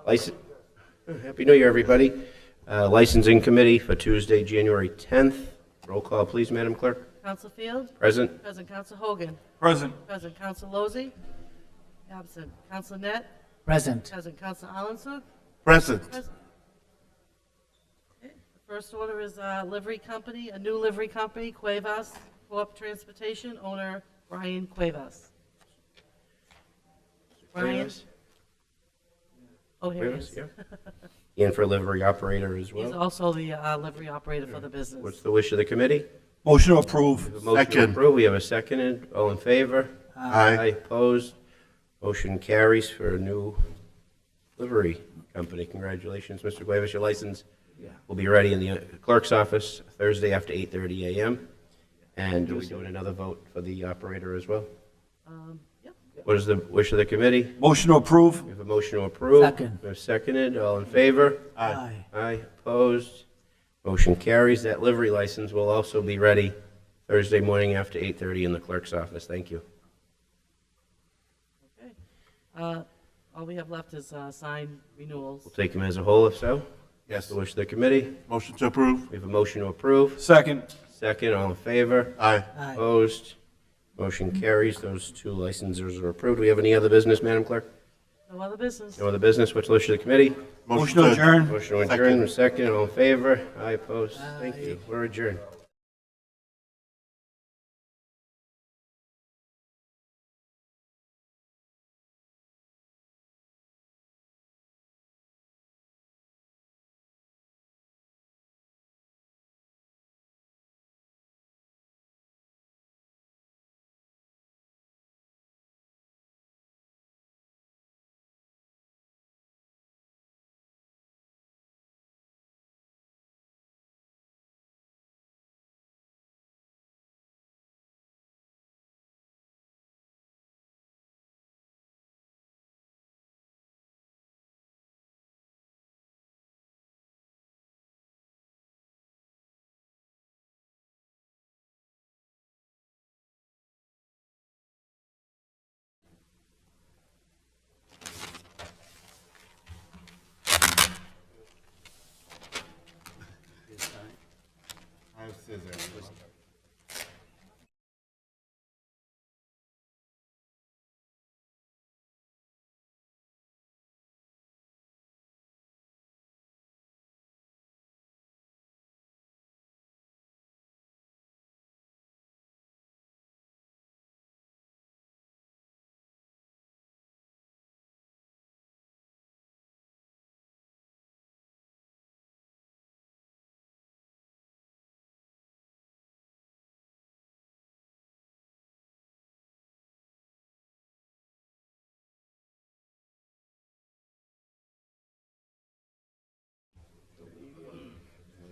Happy New Year, everybody. Licensing Committee for Tuesday, January 10th. Roll call, please, Madam Clerk. Counsel Field? Present. Present Counsel Hogan? Present. Present Counsel Lozey? Absent. Counsel Net? Present. Present Counsel Allensuk? Present. Present. Okay. The first order is livery company, a new livery company, Cuevas Corp. Transportation, owner Brian Cuevas. Brian? Cuevas? Oh, here he Cuevas, is. yeah. And for livery operator as He's well. also the livery operator for the business. What's the wish of the committee? Motion to approve. We have a motion to approve. We have a second. All in favor? Aye. Opposed? Motion carries for a new livery company. Congratulations, Mr. Cuevas. Your license will be ready in the clerk's office Thursday after 8:30 a.m. And are we doing another vote for the operator as well? Yep. What is the wish of the committee? Motion to approve. We have a motion to approve. Second. We have seconded. All in favor? Aye. Aye. Opposed? Motion carries. That livery license will also be ready Thursday morning after 8:30 in the clerk's office. Thank you. Okay. All we have left is signed renewals. We'll take them as a whole if so. Yes. The wish of the committee. Motion to approve. We have a motion to approve. Second. Second. All in favor? Aye. Aye. Opposed? Motion carries. Those two licenses are approved. Do we have any other business, Madam Clerk? No other business. No other business. What's the wish of the committee? Motion to adjourn. Motion to adjourn. Second. All in favor? Aye. Opposed? Thank you. We're adjourned. I have scissors.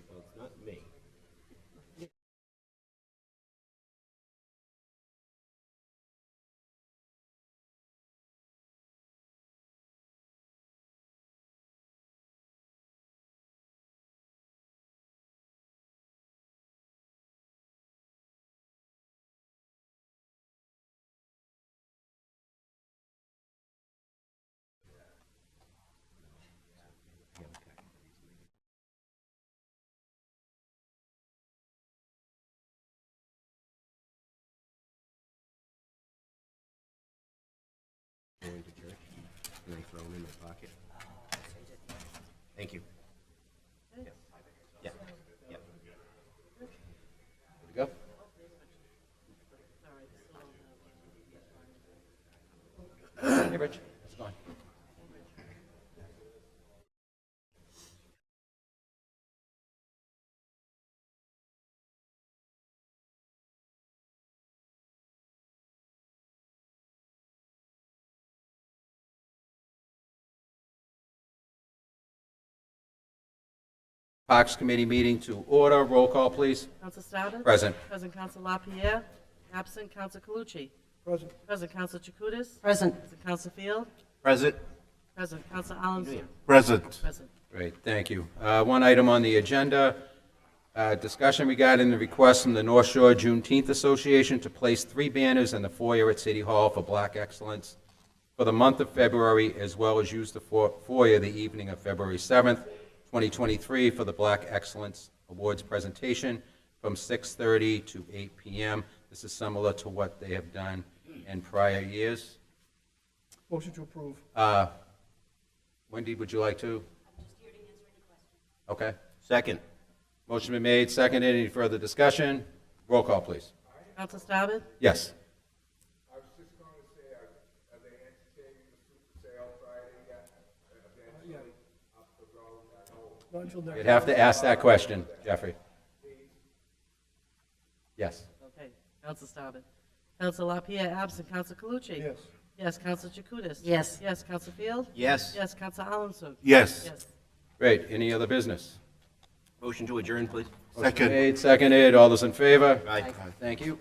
It's not me. Going to church, and I throw them in my pocket. Thank you. Yeah. Yeah. Good to go? Hey, Rich. How's it going? Parks Committee meeting to order. Roll call, please. Counsel Stoughton? Present. Present Counsel LaPierre? Absent Counsel Calucci? Present. Present Counsel Chakutis? Present. Present Counsel Field? Present. Present Counsel Allensuk? Present. Present. Great, thank you. One item on the agenda, discussion regarding the request from the North Shore Juneteenth Association to place 3 banners in the foyer at City Hall for Black Excellence. for the month of February, as well as use the foyer the evening of February 7th, 2023, for the Black Excellence Awards presentation from 6:30 to 8 p.m. This is similar to what they have done in prior years. Motion to approve. Wendy, would you like to? I'm just here to answer any questions. Okay. Second. Motion been made, seconded. Any further discussion? Roll call, please. Counsel Staben? Yes. I was just going to say, are they entertaining the super sale Friday yet? Eventually, up the road, I know. Not until next. You'd have to ask that question, Jeffrey. Yes. Okay. Counsel Staben? Counsel LaPierre, absent. Counsel Calucci? Yes. Yes. Counsel Chakutis? Yes. Yes. Counsel Field? Yes. Yes. Counsel Alanson? Yes. Yes. Great. Any other business? Motion to adjourn, please. Motion Second. made, seconded. All those in favor? Aye. Thank you.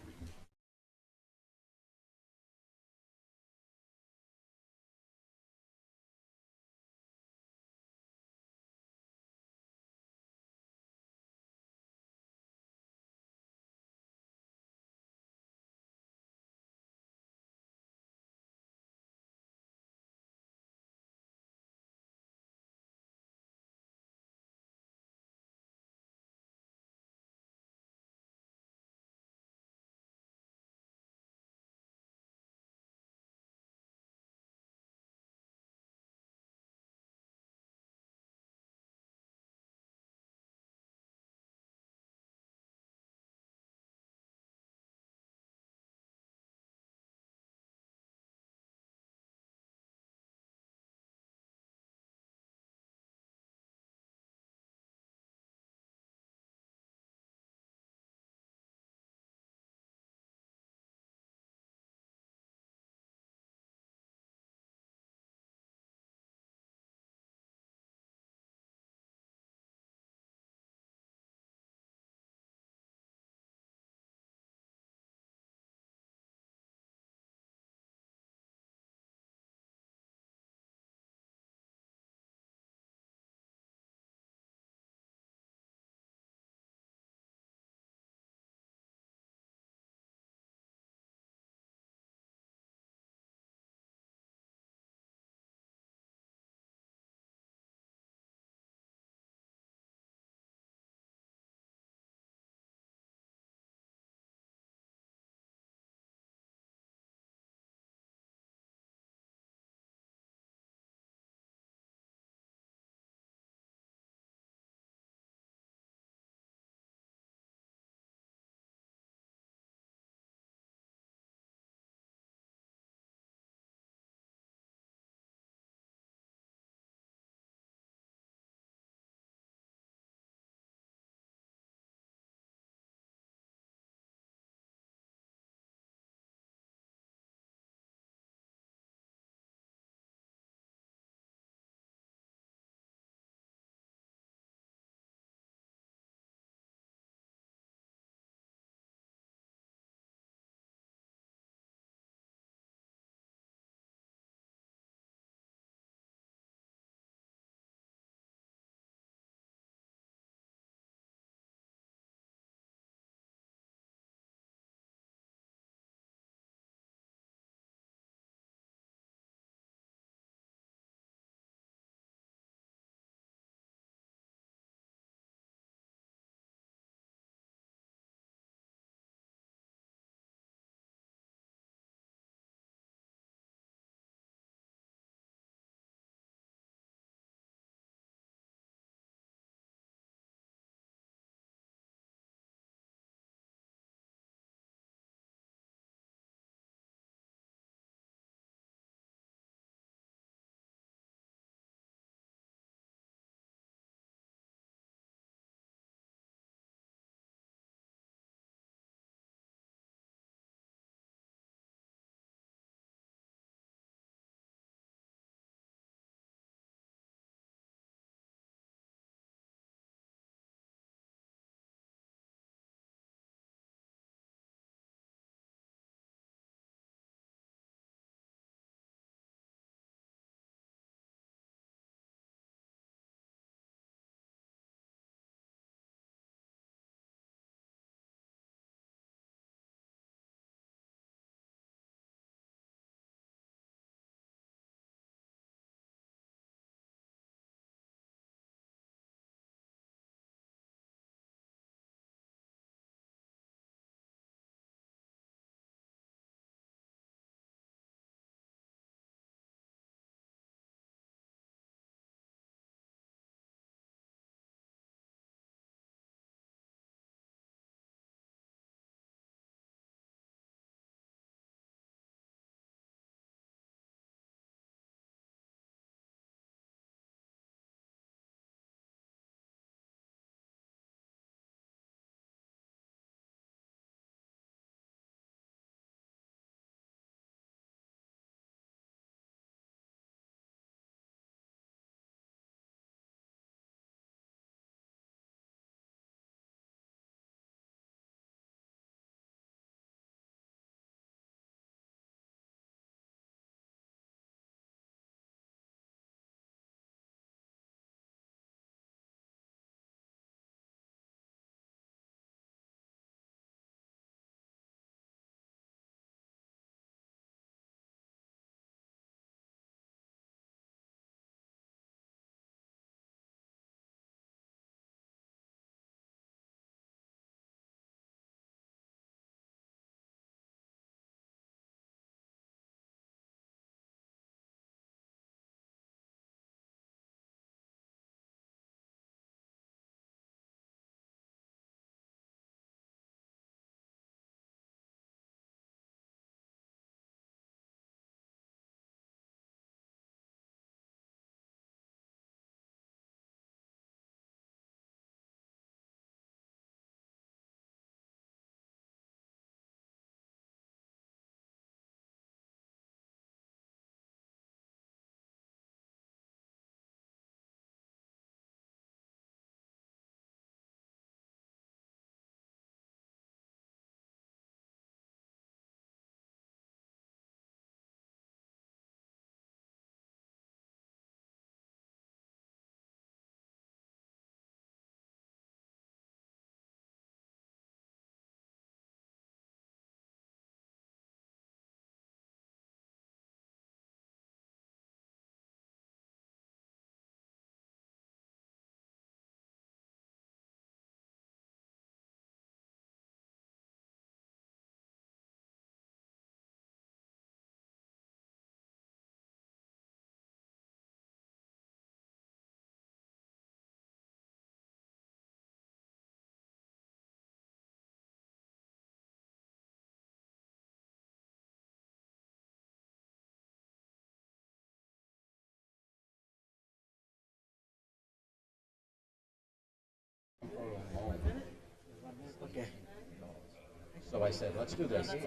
So I said, let's do this. I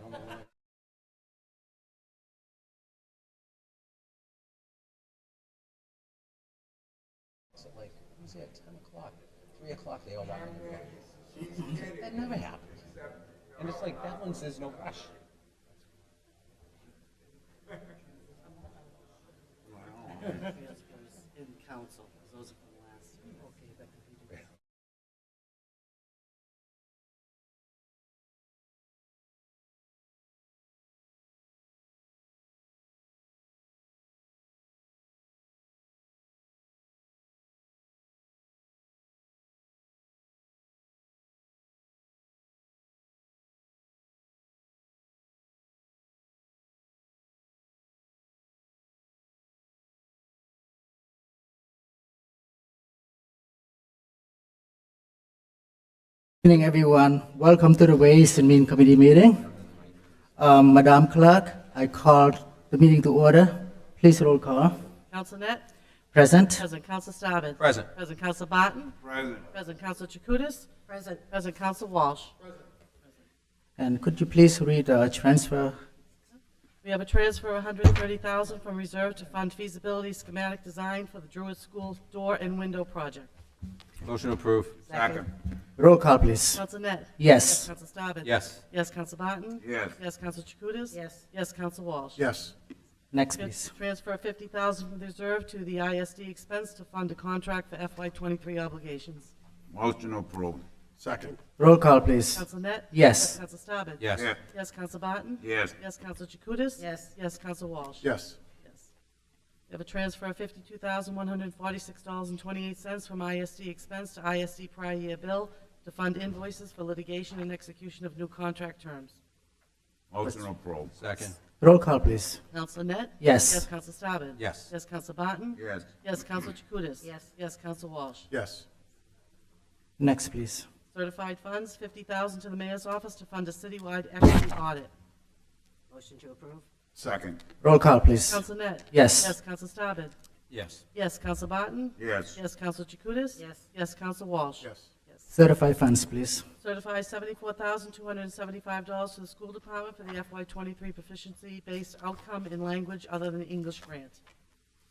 don't know why. So like, it was at 10 o'clock, 3 o'clock, they all walk in the door. That never happens. And it's like, that one says no rush. In council, those are from the last. Okay, that could be. Good evening, everyone. Welcome to the Ways and Means Committee meeting. Madam Clerk, I called the meeting to order. Please roll call. Counsel Net? Present. Present Counsel Staben? Present. Present Counsel Barton? Present. Present Counsel Chakutis? Present. Present Counsel Walsh? And could you please read the transfer? We have a transfer of $130,000 from reserve to fund feasibility schematic design for the Druid School door and window project. Motion approved. Second. Roll call, please. Counsel Net? Yes. Counsel Staben? Yes. Yes, Counsel Barton? Yes. Yes, Counsel Chakutis? Yes. Yes, Counsel Walsh? Yes. Next, please. Transfer $50,000 from the reserve to the ISD expense to fund a contract for FY23 obligations. Motion approved. Second. Roll call, please. Counsel Net? Yes. Counsel Staben? Yes. Yes. Yes, Counsel Barton? Yes. Yes, Counsel Chakutis? Yes. Yes, Counsel Walsh? Yes. Yes. We have a transfer of $52,146.28 from ISD expense to ISD prior year bill to fund invoices for litigation and execution of new contract terms. Motion approved. Second. Roll call, please. Counsel Net? Yes. Yes, Counsel Staben? Yes. Yes, Counsel Barton? Yes. Yes, Counsel Chakutis? Yes. Yes, Counsel Walsh? Yes. Next, please. Certified funds, $50,000 to the mayor's office to fund a citywide equity audit. Motion to approve. Second. Roll call, please. Counsel Net? Yes. Yes, Counsel Staben? Yes. Yes, Counsel Barton? Yes. Yes, Counsel Chakutis? Yes. Yes, Counsel Walsh? Yes. Yes. Certified funds, please. Certify $74,275 to the school department for the FY23 proficiency-based outcome in language other than English grant.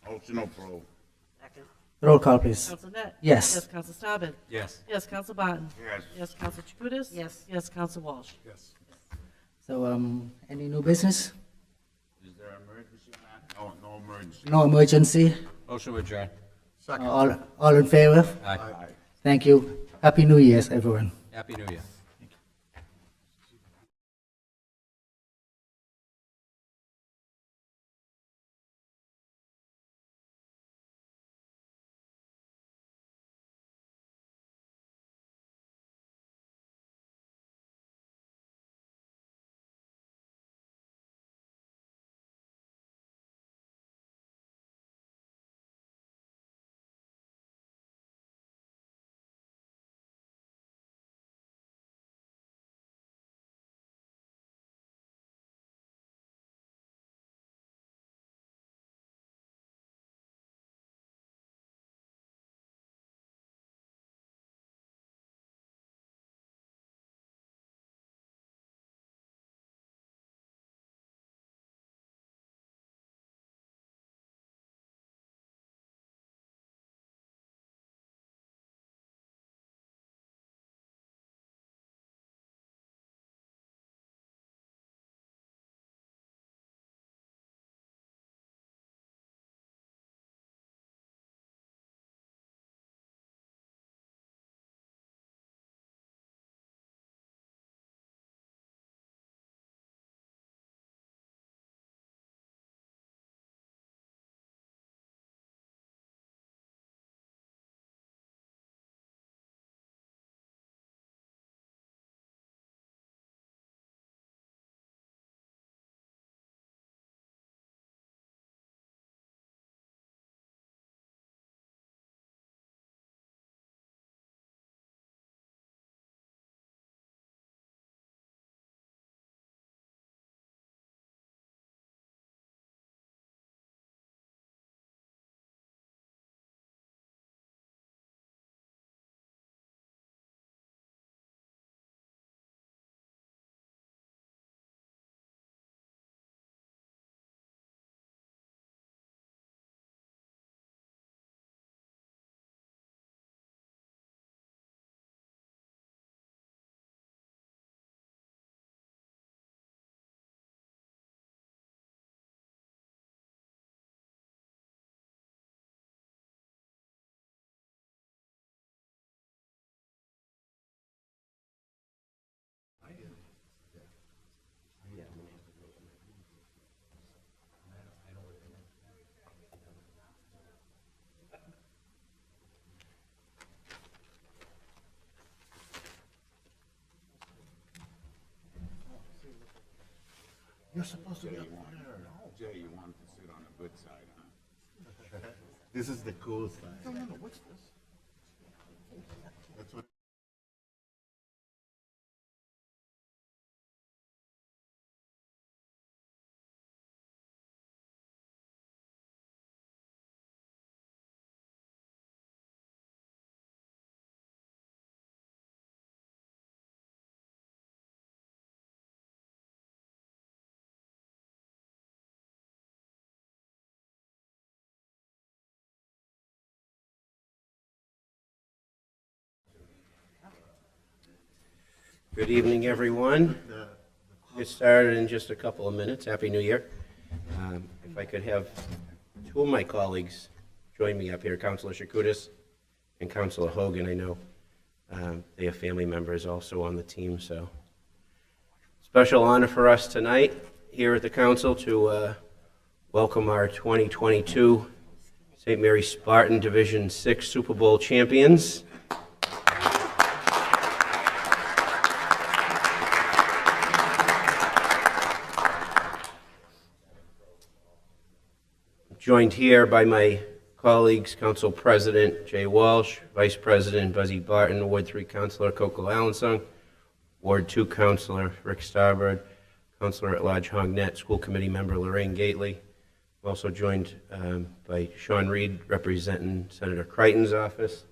Motion approved. Roll call, please. Counsel Net? Yes. Yes, Counsel Staben? Yes. Yes, Counsel Barton? Yes. Yes, Counsel Chakutis? Yes. Yes, Counsel Walsh? Yes. So, any new business? Is there emergency, Matt? No, no emergency. No emergency? Motion adjourned. Second. All in favor? Aye. Aye. Thank you. Happy New Year's, everyone. Happy New Year. Jay, you wanted to sit on the good side, huh? This is the cool side. That's what. Good evening, everyone. Get started in just a couple of minutes. Happy New Year. If I could have two of my colleagues join me up here, Councilor Chakutis and Councilor Hogan. I know they have family members also on the team, so special honor for us tonight here at the council to welcome our 2022 St. Mary's Spartan Division 6 Super Bowl champions. Joined here by my colleagues, Council President Jay Walsh, Vice President Buzzy Barton, Ward 3 Councilor Coco Allensung, Ward 2 Councilor Rick Starbird, Councilor at Large Hong Net, School Committee Member Lorraine Gately. I'm also joined by Sean Reed, representing Senator Crichton's office,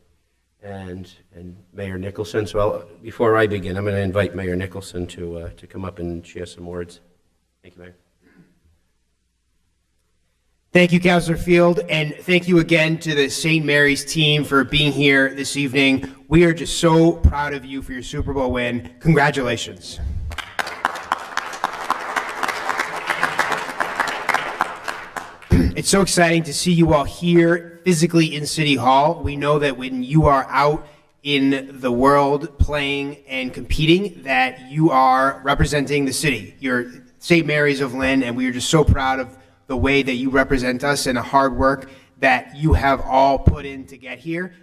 and Mayor Nicholson. So before I begin, I'm going to invite Mayor Nicholson to come up and share some words. Thank you, Mayor. Thank you, Councilor Field, and thank you again to the St. Mary's team for being here this evening. We are just so proud of you for your Super Bowl win. Congratulations. It's so exciting to see you all here physically in City Hall. We know that when you are out in the world playing and competing, that you are representing the city. You're St. Mary's of Lynn, and we are just so proud of the way that you represent us and the hard work that you have all put in to get here.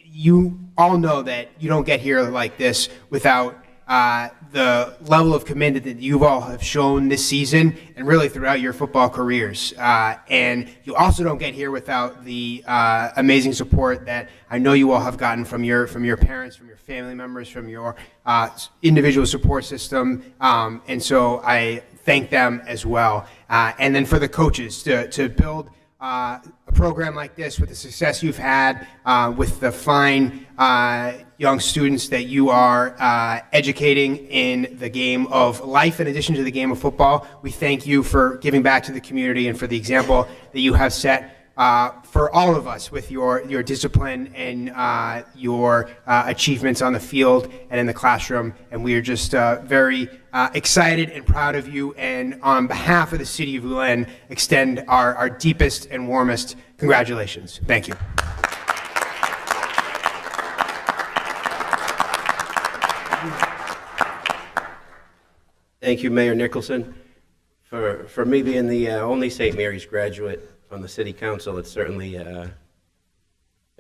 You all know that you don't get here like this without the level of commitment that you all have shown this season and really throughout your football careers. And you also don't get here without the amazing support that I know you all have gotten from your parents, from your family members, from your individual support system. And so I thank them as well. And then for the coaches to build a program like this with the success you've had, with the fine young students that you are educating in the game of life in addition to the game of football. We thank you for giving back to the community and for the example that you have set for all of us with your discipline and your achievements on the field and in the classroom. And we are just very excited and proud of you. And on behalf of the city of Lynn, extend our deepest and warmest congratulations. Thank you. Thank you, Mayor Nicholson. For me being the only St. Mary's graduate on the City Council, it's certainly an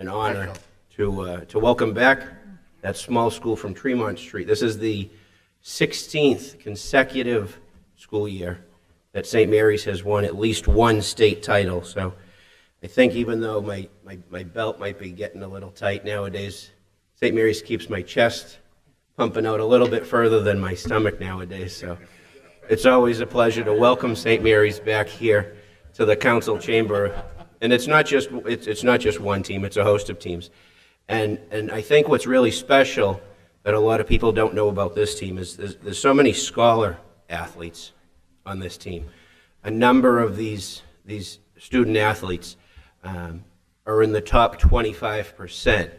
honor to welcome back that small school from Tremont Street. This is the 16th consecutive school year that St. Mary's has won at least one state title. So I think even though my belt might be getting a little tight nowadays, St. Mary's keeps my chest pumping out a little bit further than my stomach nowadays. So it's always a pleasure to welcome St. Mary's back here to the council chamber. And it's not just one team, it's a host of teams. And I think what's really special that a lot of people don't know about this team is there's so many scholar athletes on this team. A number of these student athletes are in the top 25%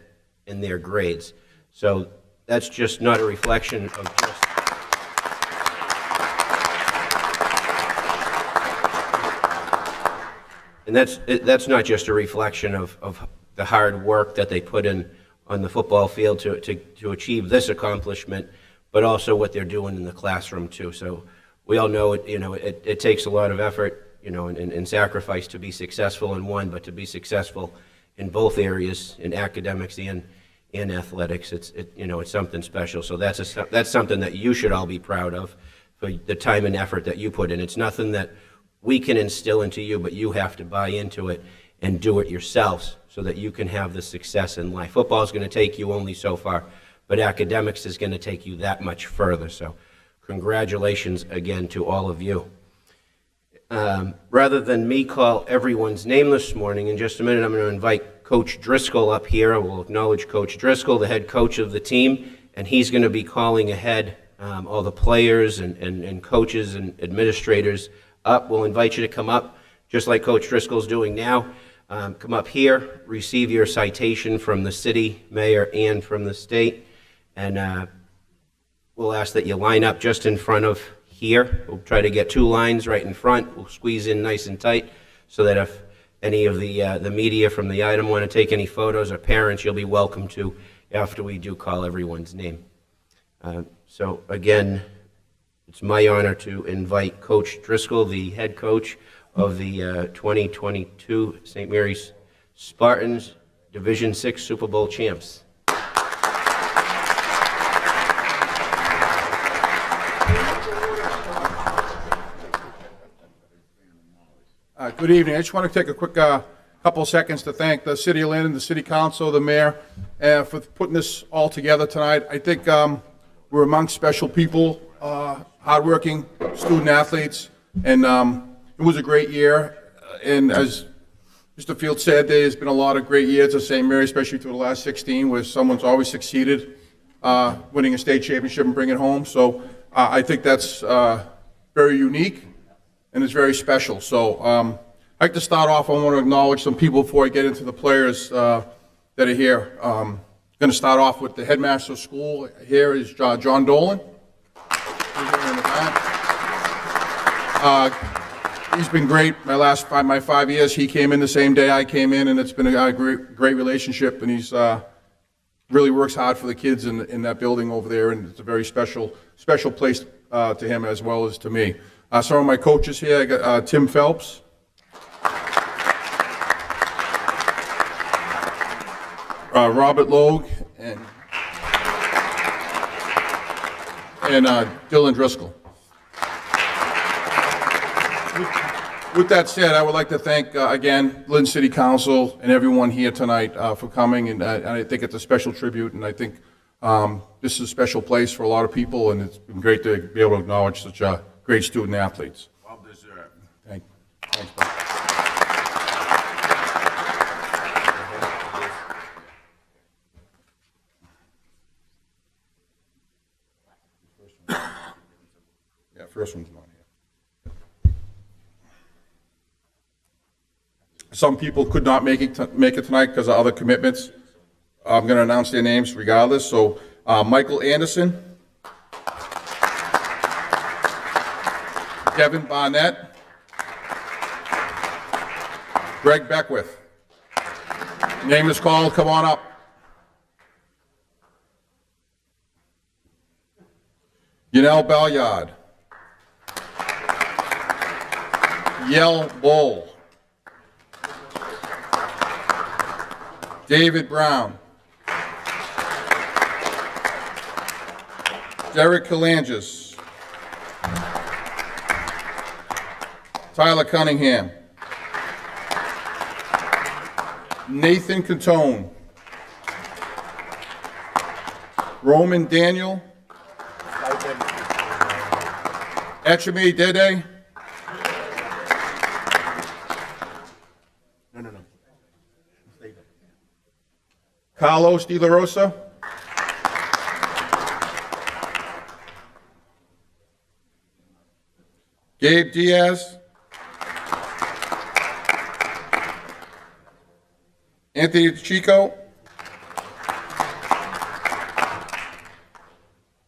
in their grades. So that's just not a reflection of just and that's not just a reflection of the hard work that they put in on the football field to achieve this accomplishment, but also what they're doing in the classroom too. So we all know it takes a lot of effort, and sacrifice to be successful in one, but to be successful in both areas, in academics and in athletics, it's something special. So that's something that you should all be proud of, for the time and effort that you put in. It's nothing that we can instill into you, but you have to buy into it and do it yourselves so that you can have the success in life. Football is going to take you only so far, but academics is going to take you that much further. So congratulations again to all of you. Rather than me call everyone's name this morning, in just a minute I'm going to invite Coach Driscoll up here. We'll acknowledge Coach Driscoll, the head coach of the team, and he's going to be calling ahead all the players and coaches and administrators up. We'll invite you to come up, just like Coach Driscoll's doing now. Come up here, receive your citation from the city, mayor, and from the state, and we'll ask that you line up just in front of here. We'll try to get 2 lines right in front. We'll squeeze in nice and tight so that if any of the media from the item want to take any photos, or parents, you'll be welcome to after we do call everyone's name. So again, it's my honor to invite Coach Driscoll, the head coach of the 2022 St. Mary's Spartans, Division VI Super Bowl champs. Good evening. I just want to take a quick couple of seconds to thank the City of Lynn, the City Council, the Mayor, for putting this all together tonight. I think we're among special people, hardworking student athletes, and it was a great year. And as Mr. Field said, there's been a lot of great years at St. Mary, especially through the last 16, where someone's always succeeded, winning a state championship and bringing it home. So I think that's very unique and it's very special. So I'd like to start off, I want to acknowledge some people before I get into the players that are here. I'm going to start off with the headmaster of school. Here is John Dolan. He's here in the back. He's been great my 5 years. He came in the same day I came in, and it's been a great relationship, and he's really works hard for the kids in that building over there, and it's a very special place to him as well as to me. Some of my coaches here, I got Tim Phelps. Robert Logue and Dylan Driscoll. With that said, I would like to thank, again, Lynn City Council and everyone here tonight for coming, and I think it's a special tribute, and I think this is a special place for a lot of people, and it's been great to be able to acknowledge such great student athletes. Well deserved. Thanks, buddy. Yeah, first one's not here. Some people could not make it tonight because of other commitments. I'm going to announce their names regardless. So, Michael Anderson, Kevin Barnett, Greg Beckwith. Name is called. Come on up. Yanel Balyard. Yell Bowl. David Brown. Derek Kalanges. Tyler Cunningham. Nathan Cantone. Roman Daniel. Echemi Dede. No. Carlos De La Rosa. Gabe Diaz. Anthony Chico.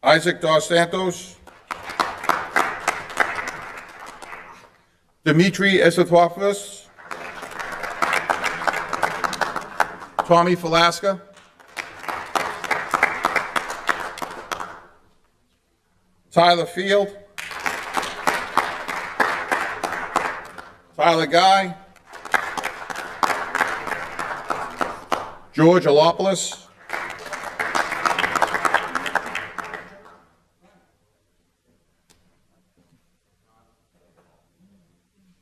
Isaac Dos Santos. Dimitri Esatopoulos. Tommy Falaska. Tyler Field. Tyler Guy. George Alopoulos.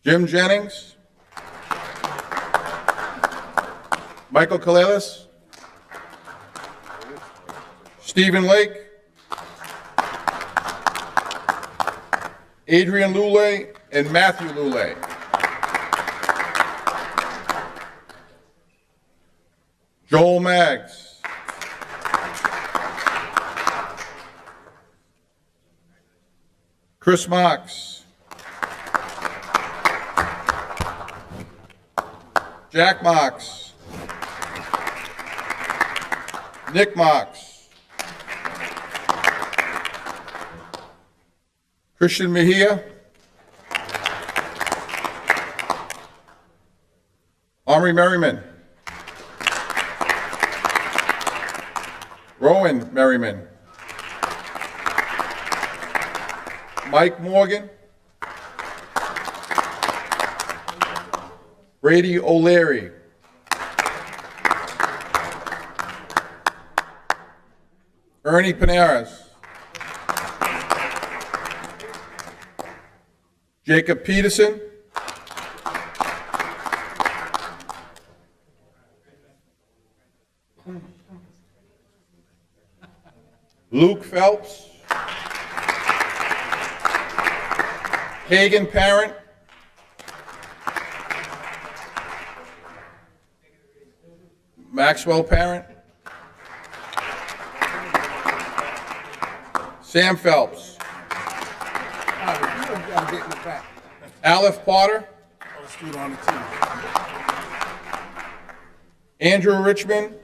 Jim Jennings. Michael Kalelis. Stephen Lake. Adrian Lule and Matthew Lule. Joel Maggs. Chris Marks. Jack Marks. Nick Marks. Christian Mejia. Omri Merriman. Rowan Merriman. Mike Morgan. Brady O'Leary. Ernie Panaris. Jacob Peterson. Luke Phelps. Hagan Parent. Maxwell Parent. Sam Phelps. Aleph Potter. Andrew Richmond.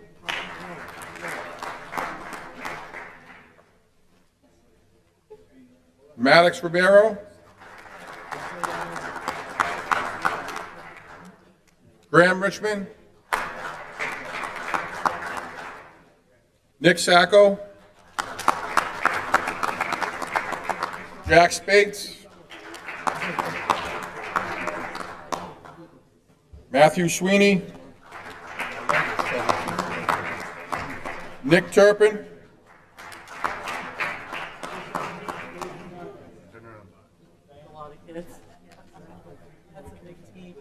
Maddox Ribeiro. Graham Richmond. Nick Sacco. Jack Spates. Matthew Sweeney. Nick Turpin. A lot of kids. That's a big team.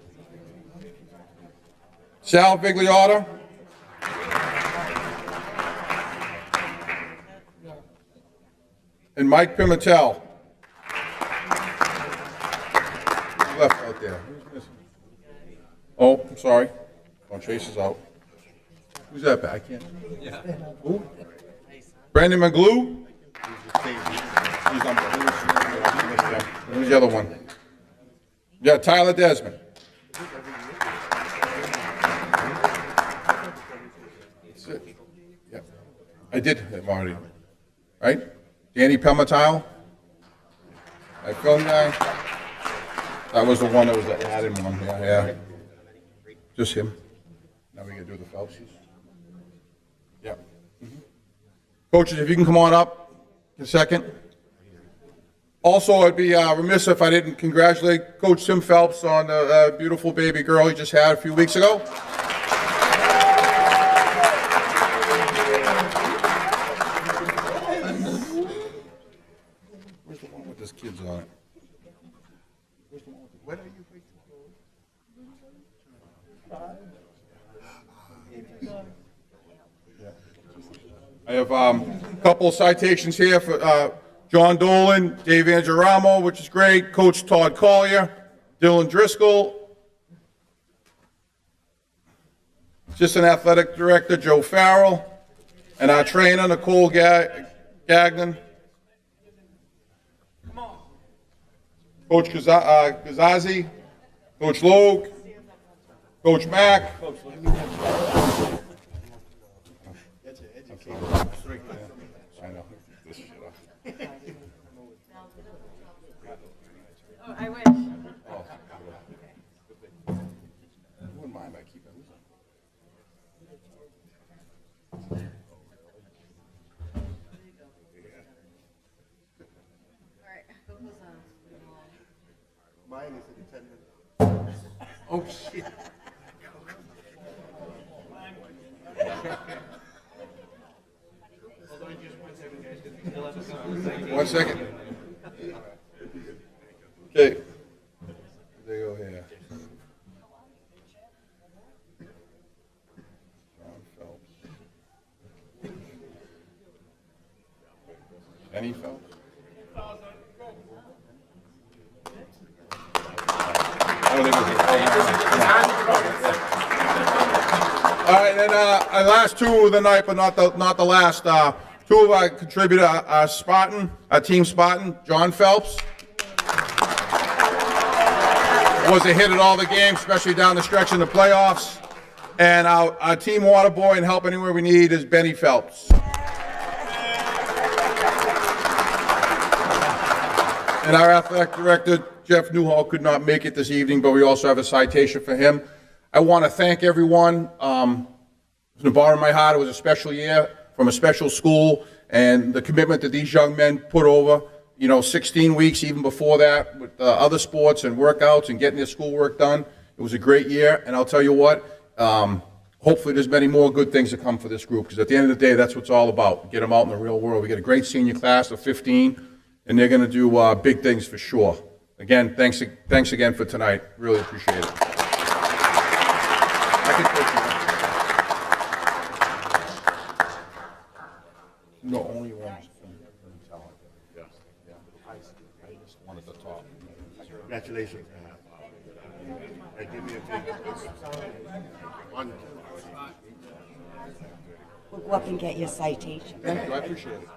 Sal Vigliotta. And Mike Pimentel. Left out there. Who's missing? Oh, I'm sorry. Oh, Chase is out. Who's that back? I can't. Yeah. Who? Brandon McGlue. He's on. Who's the other one? Yeah, Tyler Desmond. That's it. Yeah. I did have already. Right? Danny Pelmatile. My film guy. That was the one that was the added one. Yeah. Just him. Now we can do the Phelpses. Yeah. Coaches, if you can come on up in a second. Also, I'd be remiss if I didn't congratulate Coach Tim Phelps on the beautiful baby girl he just had a few weeks ago. Where's the one with his kids on it? Where's the one with the, when are you waiting? I have a couple of citations here for John Dolan, Dave Angelramo, which is great, Coach Todd Collier, Dylan Driscoll, Assistant Athletic Director Joe Farrell, and our trainer Nicole Gagnon. Coach Gazazi, Coach Logue, Coach Mack. I know. This shit up. Oh, I wish. I wouldn't mind I keep it. Mine is in 10 minutes. Oh, shit. 1 second. Okay. There you go here. Any Phelps? I don't think All right, and last two of the night, but not the last. Two of our contributor, Team Spartan, John Phelps. Was a hit at all the games, especially down the stretch in the playoffs. And our team water boy and help anywhere we need is Benny Phelps. And our athletic director, Jeff Newhall, could not make it this evening, but we also have a citation for him. I want to thank everyone. From the bottom of my heart, it was a special year from a special school, and the commitment that these young men put over, 16 weeks even before that with other sports and workouts and getting their schoolwork done. It was a great year, and I'll tell you what, hopefully there's many more good things to come for this group, because at the end of the day, that's what it's all about. Get them out in the real world. We got a great senior class of 15, and they're going to do big things for sure. Again, thanks again for tonight. Really appreciate it. I can take you. No, only one. I just one at the top. Congratulations. Give me a big one. We'll go up and get your citation. Thank you, I appreciate it.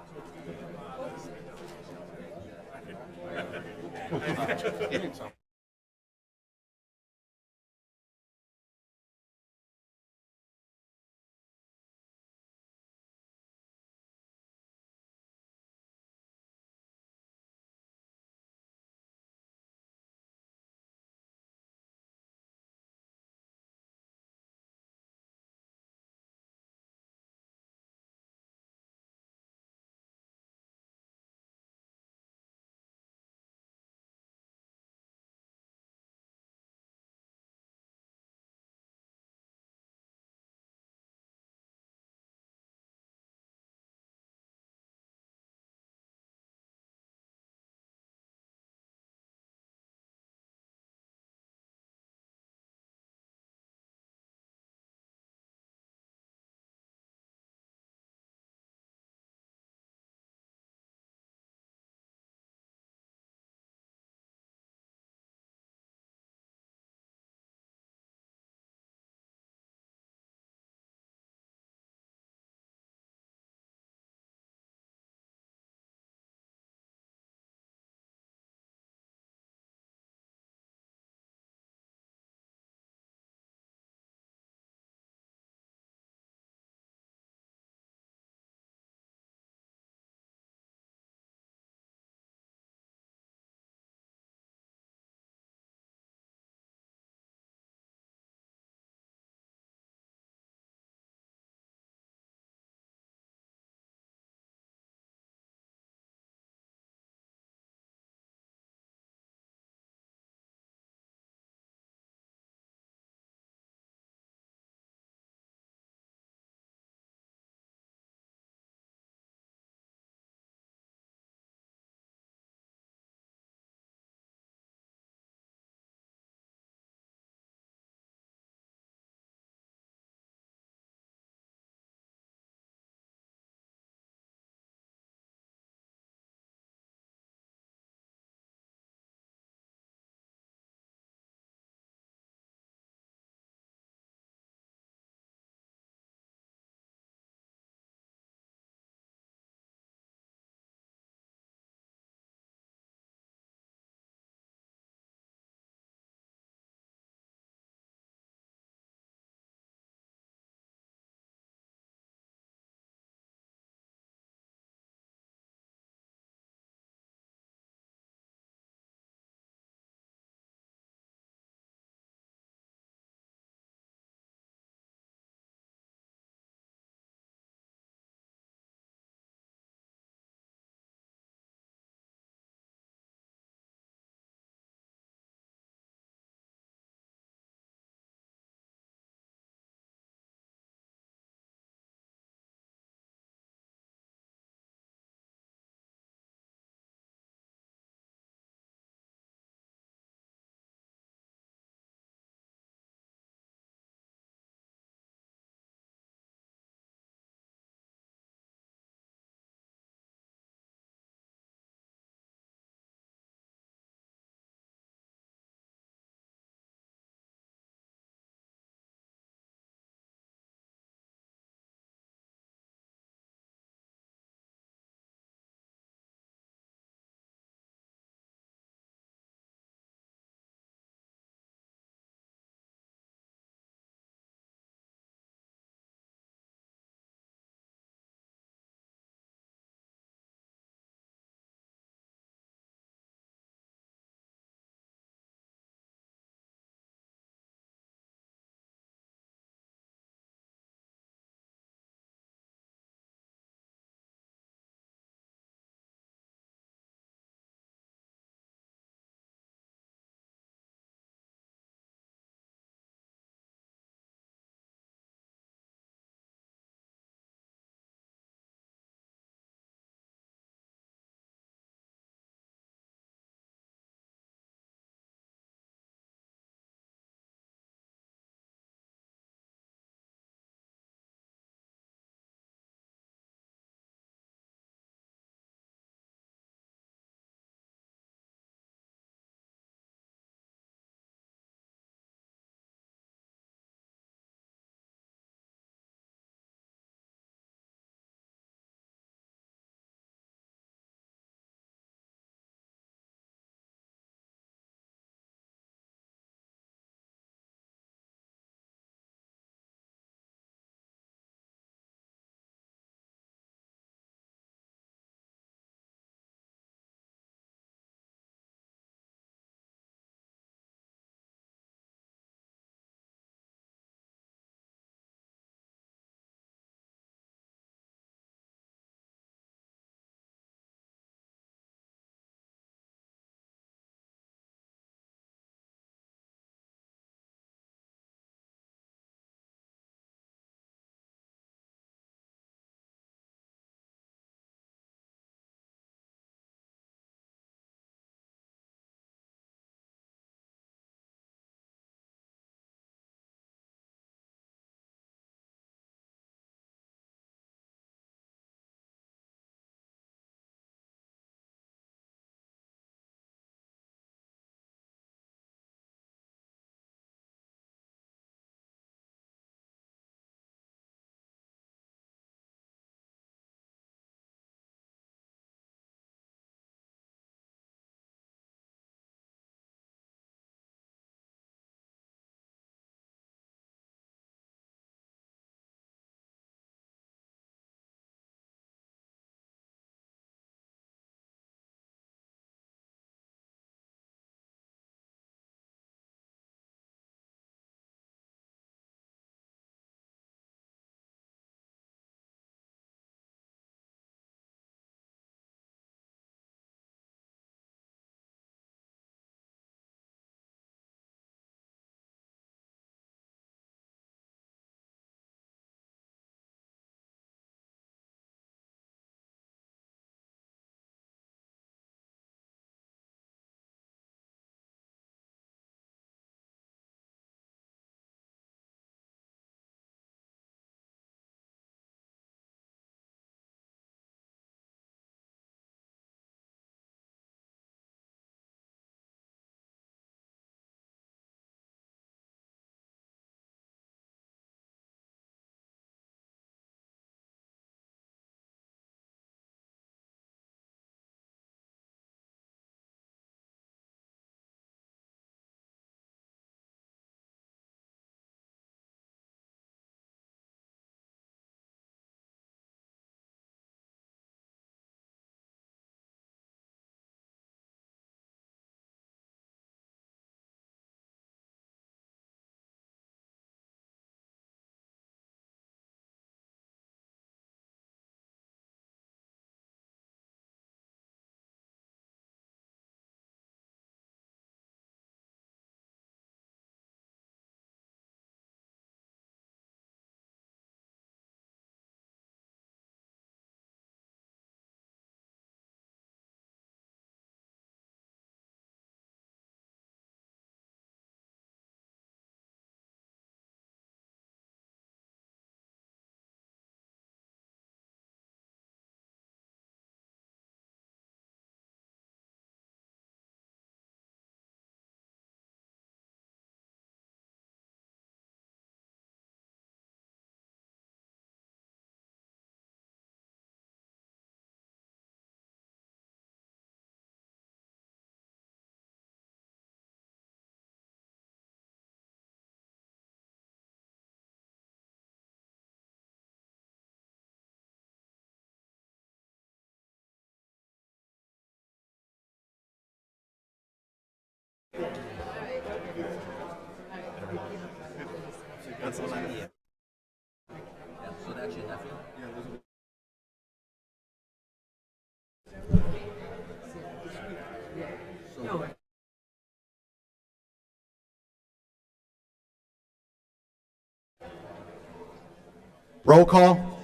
Roll call?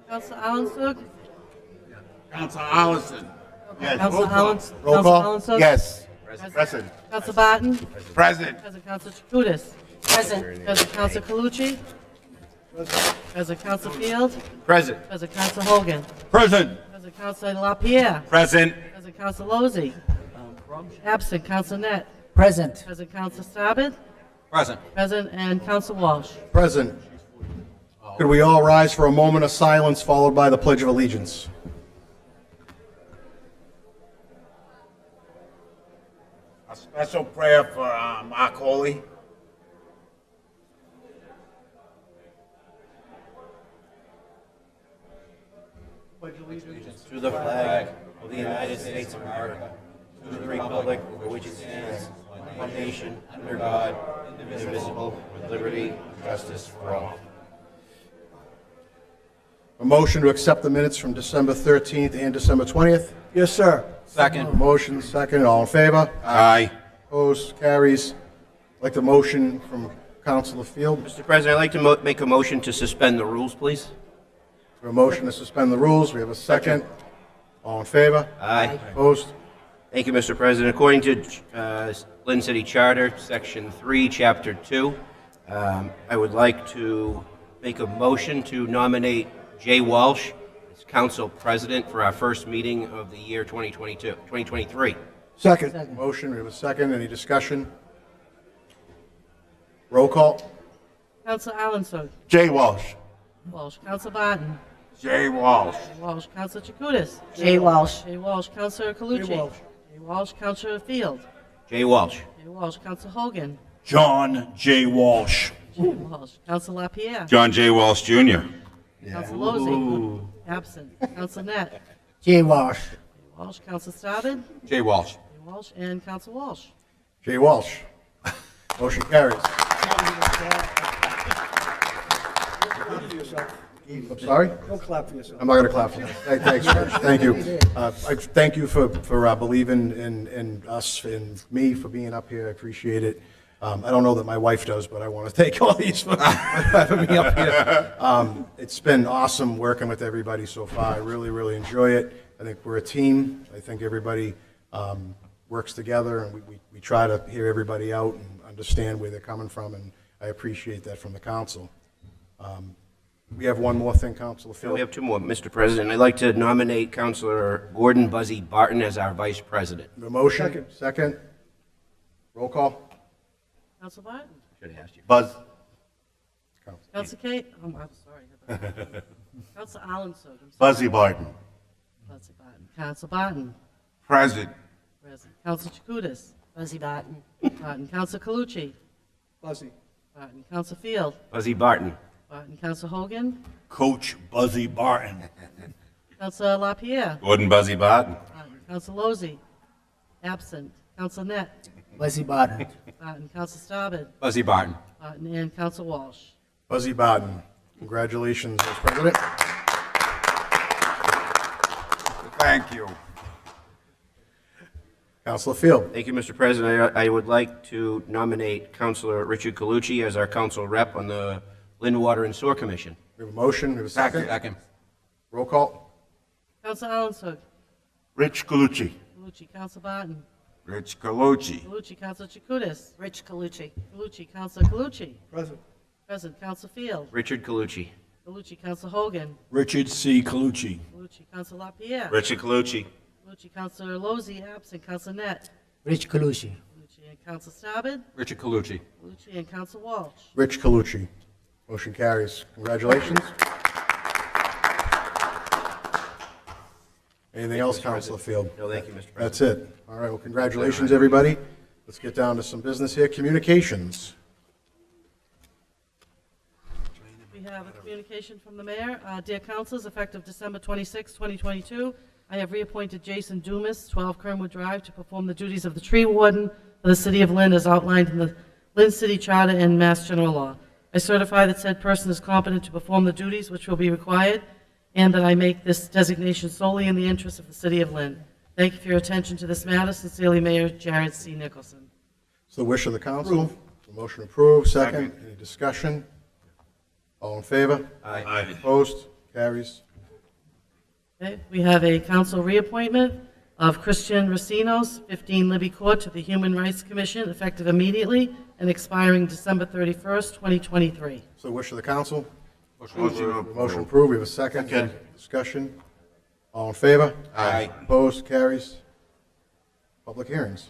Counselor Allensburg. Council Allison. Yes. Counselor Allens. Roll Counselor call? Allensburg. Yes. Present. Present. Counselor Barton. Present. Present Counselor Chakutis. Present. Present Counselor Calucci. Present Counselor Field. Present. Present Counselor Hogan. Present. Present Counselor LaPierre. Present. Present Counselor Lozey. Absent Counselor Net. Present. Present Counselor Staben. Present. Present and Counselor Walsh. Present. Could we all rise for a moment of silence followed by the Pledge of Allegiance? A special prayer for Mark Holy. To the flag of the United States of America, to the republic for which it stands, one nation, under God, indivisible, with liberty and justice for all. A motion to accept the minutes from December 13th and December 20th? Yes, sir. Second. Motion, second, all in favor? Aye. Opposed, carries. I'd like the motion from Councilor Field. Mr. President, I'd like to make a motion to suspend the rules, please. A motion to suspend the rules, we have a second. All in favor? Aye. Opposed? Thank you, Mr. President. According to Lynn City Charter, Section 3, Chapter 2, I would like to make a motion to nominate Jay Walsh as council president for our first meeting of the year 2023. Second. Motion, we have a second. Any discussion? Roll call? Counselor Allensburg. Jay Walsh. Walsh. Counselor Barton. Jay Walsh. Walsh. Counselor Chakutis. Jay Walsh. Jay Walsh. Counselor Calucci. Jay Walsh. Counselor Field. Jay Walsh. Jay Walsh. Counselor Hogan. John J. Walsh. Jay Walsh. Counselor LaPierre. John J. Walsh Jr. Counselor Lozey. Absent. Counselor Net. Jay Walsh. Jay Walsh. Counselor Staben. Jay Walsh. Jay Walsh and Counselor Walsh. Jay Walsh. Motion carries. I'm sorry? Don't clap for yourself. I'm not going to clap for you. Thanks, George. Thank you. I thank you for believing in us and me for being up here. I appreciate it. I don't know that my wife does, but I want to thank all these for having me up here. It's been awesome working with everybody so far. I really, really enjoy it. I think we're a team. I think everybody works together, and we try to hear everybody out and understand where they're coming from, and I appreciate that from the council. We have one more thing, Councilor Phil. We have two more, Mr. President. I'd like to nominate Councilor Gordon Buzzy Barton as our vice president. The motion? Second. Roll call? Counselor Barton. Should have asked you. Buzz. Counselor Kate. Oh, I'm sorry. Counselor Allensburg. I'm sorry. Buzzy Barton. Counselor Barton. Counselor Barton. Present. Present. Counselor Chakutis. Buzzy Barton. Barton. Counselor Calucci. Buzzy. Barton. Counselor Field. Buzzy Barton. Barton. Counselor Hogan. Coach Buzzy Barton. Counselor LaPierre. Gordon Buzzy Barton. Barton. Counselor Lozey. Absent. Counselor Net. Buzzy Barton. Barton. Counselor Staben. Buzzy Barton. Barton and Counselor Walsh. Buzzy Barton. Congratulations, Vice President. Thank you. Councilor Field. Thank you, Mr. President. I would like to nominate Councilor Richard Calucci as our council rep on the Lynn Water and Sewer Commission. We have a motion. We have a second. Second. Roll call? Counselor Allensburg. Rich Galucci. Calucci. Counselor Barton. Rich Galucci. Calucci. Counselor Chakutis. Rich Calucci. Calucci. Counselor Calucci. Present. Present. Counselor Field. Richard Calucci. Calucci. Counselor Hogan. Richard C. Calucci. Calucci. Counselor LaPierre. Richard Calucci. Calucci. Counselor Lozey. Absent. Counselor Net. Rich Calucci. Calucci and Counselor Staben. Richard Calucci. Calucci and Counselor Walsh. Rich Calucci. Motion carries. Congratulations. Anything else, Councilor Field? No, thank you, Mr. President. That's it. All right, well, congratulations, everybody. Let's get down to some business here. Communications. We have a communication from the mayor. Dear councilors, effective December 26, 2022, I have reappointed Jason Dumas, 12 Kernwood Drive, to perform the duties of the tree warden for for the City of Lynn as outlined in the Lynn City Charter and Mass General Law. I certify that said person is competent to perform the duties which will be required, and that I make this designation solely in the interest of the City of Lynn. Thank you for your attention to this matter. Sincerely, Mayor Jared C. Nicholson. So the wish of the council. The motion approved. Second. Any discussion? All in favor? Aye. Opposed? Carries. Okay, we have a council reappointment of Christian Racinos, 15 Libby Court, to the Human Rights Commission, effective immediately and expiring December 31st, 2023. So the wish of the council. Motion Motion approved. We have a second. Second. Discussion. All in favor? Aye. Opposed? Carries. Public hearings.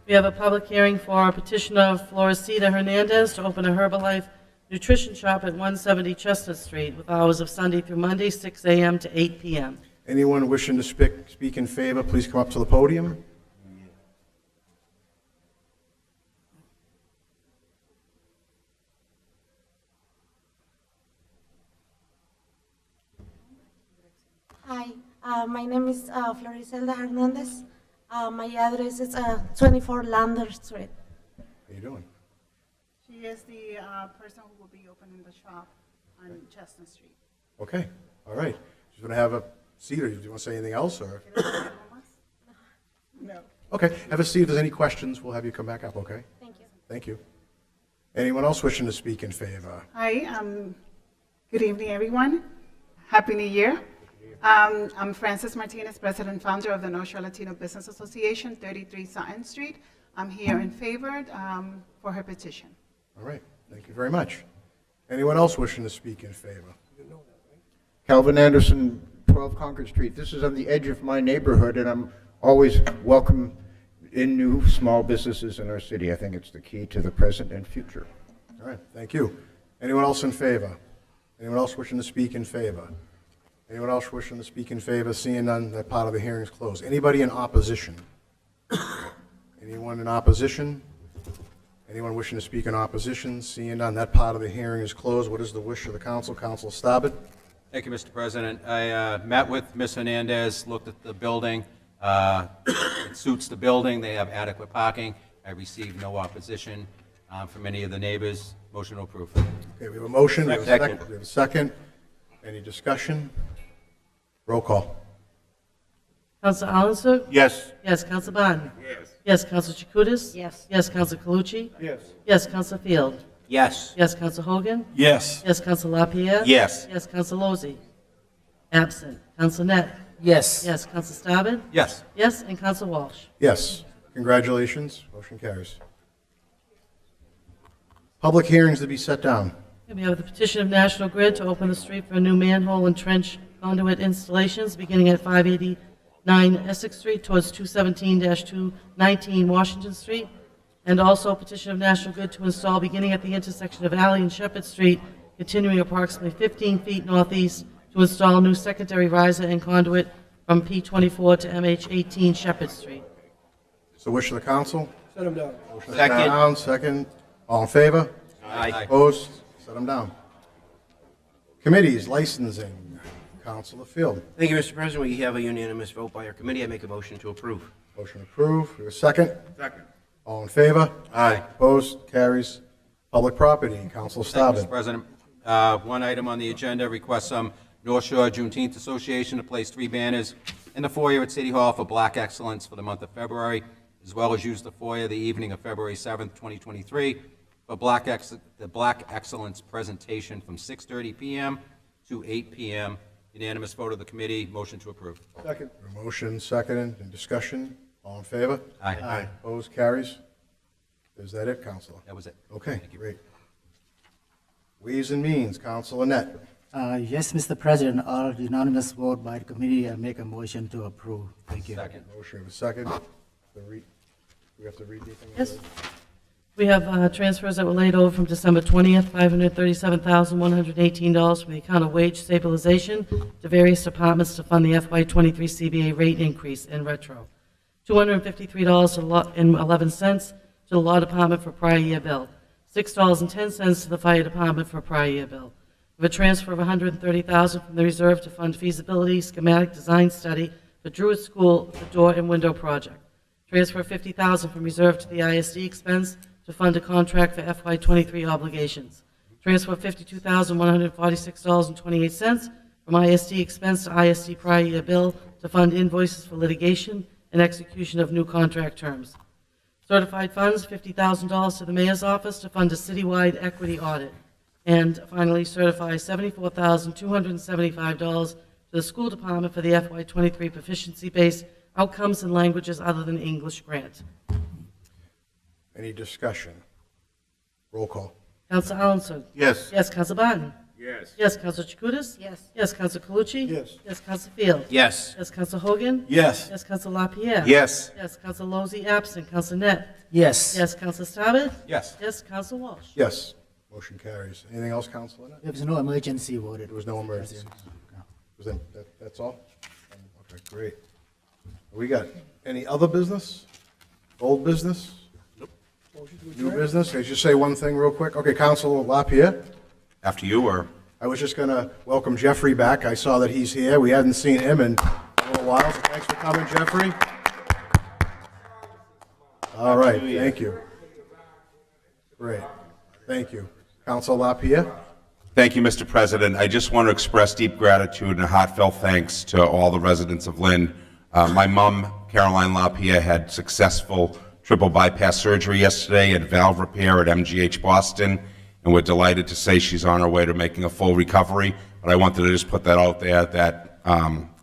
We have a public hearing for a petition of Floresita Hernandez to open a Herbalife nutrition shop at 170 Chestnut Street with hours of Sunday through Monday, 6 a.m. to 8 p.m. Anyone wishing to speak in favor, please come up to the podium. Hi, my name is Floriselda Hernandez. My address is 24 Lander Street. How you doing? She is the person who will be opening the shop on Chestnut Street. Okay. All right. Just want to have a seat, or do you want to say anything else? Or No. okay, have a seat. If there's any questions, we'll have you come back up. Okay. Thank you. Thank you. Anyone else wishing to speak in favor? Hi, good evening, everyone. Happy New Year. I'm Frances Martinez, President and Founder of the North Shore Latino Business Association, 33 Sutton Street. I'm here in favor for her petition. All right. Thank you very much. Anyone else wishing to speak in favor? Calvin Anderson, 12 Concord Street. This is on the edge of my neighborhood, and I'm always welcome in new small businesses in our city. I think it's the key to the present and future. All right. Thank you. Anyone else in favor? Anyone else wishing to speak in favor? Anyone else wishing to speak in favor? Seeing none, that part of the hearing is closed. Anybody in opposition? Anyone in opposition? Anyone wishing to speak in opposition? Seeing none, that part of the hearing is closed. What is the wish of the council? Council Stabbit? Thank you, Mr. President. I met with Ms. Hernandez, looked at the building. It suits the building. They have adequate parking. I received no opposition from any of the neighbors. Motion to approve. Okay, we have a motion. We have a Second. We have a second. Any discussion? Roll call. Counsel Alanson? Yes. Yes. Counsel Barton? Yes. Yes. Counsel Chakutis? Yes. Yes. Counsel Calucci? Yes. Yes. Counsel Field? Yes. Yes. Counsel Hogan? Yes. Yes. Counsel LaPierre? Yes. Yes. Counsel Lozey? Absent. Counsel Net? Yes. Yes. Counsel Staben? Yes. Yes. And Counsel Walsh? Yes. Congratulations. Motion carries. Public hearings to be set down. We have the petition of National Grid to open the street for new manhole and trench conduit installations beginning at 589 Essex Street towards 217-219 Washington Street, and also petition of National Grid to install beginning at the intersection of Alley and Shepherd Street, continuing approximately 15 feet northeast, to install new secondary riser and conduit from P24 to MH18 Shepherd Street. So wish of the council? Set them down. Motion is Second. down. Second. All in favor? Aye. Opposed? Set them down. Committees, licensing. Councilor Field. Thank you, Mr. President. We have a unanimous vote by our committee. I make a motion to approve. Motion approved. We have a second. Second. All in favor? Aye. Opposed? Carries. Public property. Councilor Thank you, Mr. Staben. President. One item on the agenda, request some North Shore Juneteenth Association to place 3 banners in the foyer at City Hall for Black Excellence for the month of February, as well as use the foyer the evening of February 7th, 2023, for the Black Excellence presentation from 6:30 p.m. to 8 p.m. Unanimous vote of the committee. Motion to approve. Second. A motion, second, and discussion. All in favor? Aye. Opposed? Carries. Is that it, Councilor? That was it. Okay, Thank you. great. Ways and Means, Councilor Net. Yes, Mr. President, all unanimous vote by the committee, I make a motion to approve. Thank you. Second. Motion, we have a second. We have to read anything? Yes. We have transfers that were laid over from December 20th, $537,118 from the account of wage stabilization to various departments to fund the FY23 CBA rate increase in retro. $253.11 to the Law Department for prior year bill. $6.10 to the Fire Department for prior year bill. We have a transfer of $130,000 from the reserve to fund feasibility schematic design study for Druid School, the door and window project. Transfer $50,000 from reserve to the ISD expense to fund a contract for FY23 obligations. Transfer $52,146.28 from ISD expense to ISD prior year bill to fund invoices for litigation and execution of new contract terms. Certified funds, $50,000 to the mayor's office to fund a citywide equity audit. And finally, certify $74,275 to the school department for the FY23 proficiency-based outcomes in languages other than English grant. Any discussion? Roll call. Counsel Alanson. Yes. Yes, Counsel Barton. Yes. Yes, Counsel Chakutis. Yes. Yes, Counsel Calucci. Yes. Yes, Counsel Field. Yes. Yes, Counsel Hogan. Yes. Yes, Counsel LaPierre. Yes. Yes, Counsel Lozey absent. Counsel Net. Yes. Yes, Counsel Staben. Yes. Yes, Counsel Walsh. Yes. Motion carries. Anything else, Councilor? There was no emergency voted. There was no emergency. That's all? Okay, great. We got any other business? Old business? Nope. New business? Can I just say one thing real quick? Okay, Councilor LaPierre? After you, or? I was just going to welcome Jeffrey back. I saw that he's here. We hadn't seen him in a little while, so thanks for coming, Jeffrey. All right, thank you. Great. Thank you. Councilor LaPierre? Thank you, Mr. President. I just want to express deep gratitude and heartfelt thanks to all the residents of Lynn. My mom, Caroline LaPierre, had successful triple bypass surgery yesterday and valve repair at MGH Boston, and we're delighted to say she's on her way to making a full recovery. But I wanted to just put that out there that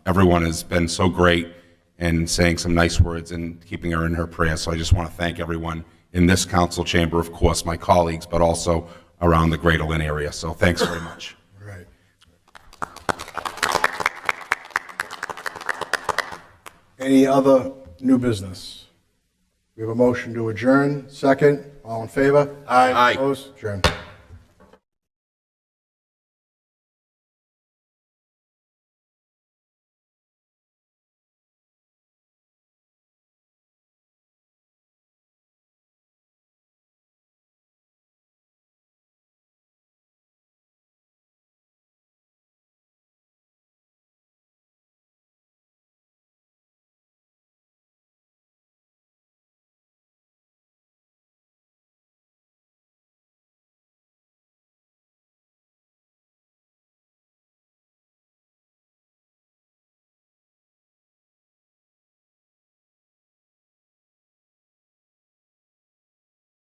everyone has been so great in saying some nice words and keeping her in her prayers. So I just want to thank everyone in this council chamber, of course, my colleagues, but also around the Greater Lynn area. So thanks very much. All right. Any other new business? We have a motion to adjourn. Second. All in favor? Aye. Opposed? Adjourn.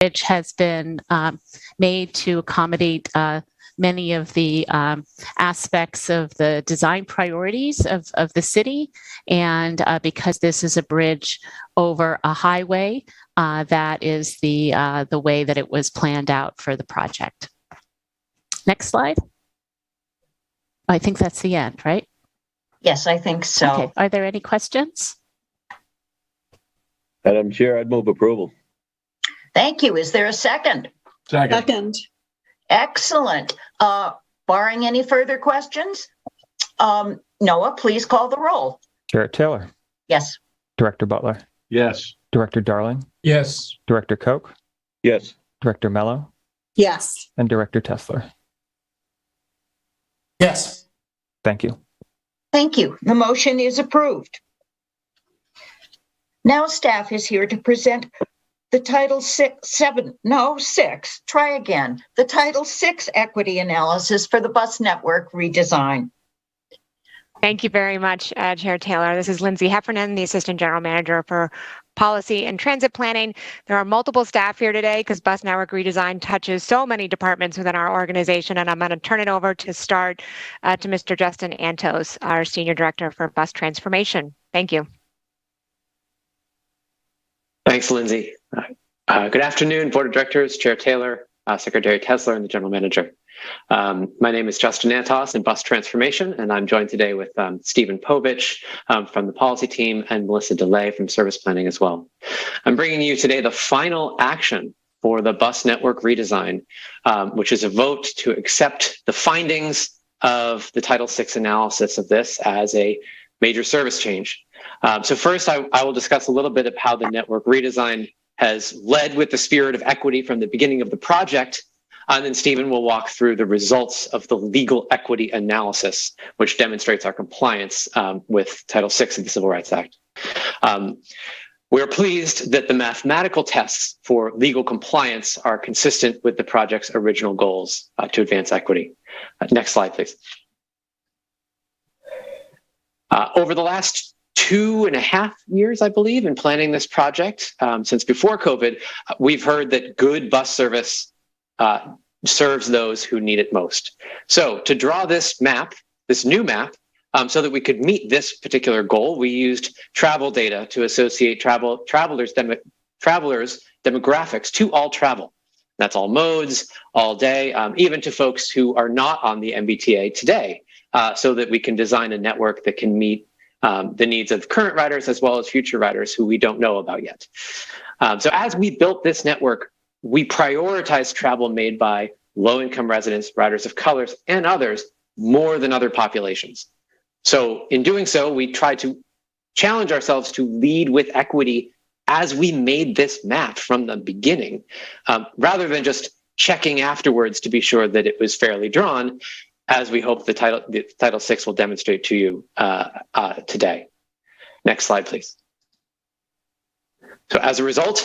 Which has been made to accommodate many of the aspects of the design priorities of the city. And because this is a bridge over a highway, that is the way that it was planned out for the project. Next slide. I think that's the end, right? Yes, I think so. Okay. Are there any questions? Madam Chair, I'd move approval. Thank you. Is there a second? Second. Excellent. Barring any further questions, Noah, please call the roll. Chair Taylor. Yes. Director Butler. Yes. Director Darling. Yes. Director Koch. Yes. Director Mello. Yes. And Director Tessler. Yes. Thank you. Thank you. The motion is approved. Now staff is here to present the Title 6 equity analysis for the bus network redesign. Thank you very much, Chair Taylor. This is Lindsay Heffernan, the Assistant General Manager for Policy and Transit Planning. There are multiple staff here today because bus network redesign touches so many departments within our organization, and I'm going to turn it over to start to Mr. Justin Antos, our Senior Director for Bus Transformation. Thank you. Thanks, Lindsay. Good afternoon, Board of Directors, Chair Taylor, Secretary Tessler, and the General Manager. My name is Justin Antos in Bus Transformation, and I'm joined today with Stephen Povich from the policy team and Melissa DeLay from Service Planning as well. I'm bringing you today the final action for the bus network redesign, which is a vote to accept the findings of the Title VI analysis of this as a major service change. So first, I will discuss a little bit of how the network redesign has led with the spirit of equity from the beginning of the project. And then Stephen will walk through the results of the legal equity analysis, which demonstrates our compliance with Title VI of the Civil Rights Act. We're pleased that the mathematical tests for legal compliance are consistent with the project's original goals to advance equity. Next slide, please. Over the last 2.5 years, I believe, in planning this project, since before COVID, we've heard that good bus service serves those who need it most. So to draw this map, this new map, so that we could meet this particular goal, we used travel data to associate travelers' demographics to all travel. That's all modes, all day, even to folks who are not on the MBTA today, so that we can design a network that can meet the needs of current riders as well as future riders who we don't know about yet. So as we built this network, we prioritized travel made by low-income residents, riders of colors, and others more than other populations. So in doing so, we tried to challenge ourselves to lead with equity as we made this map from the beginning, rather than just checking afterwards to be sure that it was fairly drawn, as we hope the Title VI will demonstrate to you today. Next slide, please. So as a result,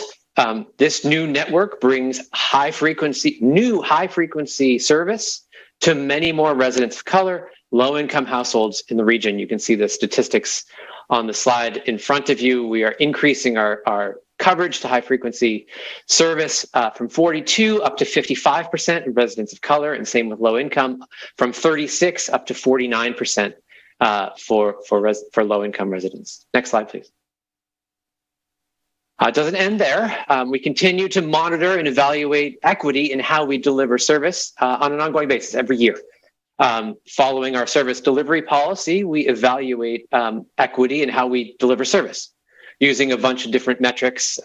this new network brings new high frequency service to many more residents of color, low-income households in the region. You can see the statistics on the slide in front of you. We are increasing our coverage to high-frequency service from 42 up to 55% of residents of color, and same with low-income, from 36 up to 49% for low-income residents. Next slide, please. It doesn't end there. We continue to monitor and evaluate equity in how we deliver service on an ongoing basis every year. Following our service delivery policy, we evaluate equity in how we deliver service using a bunch of different metrics,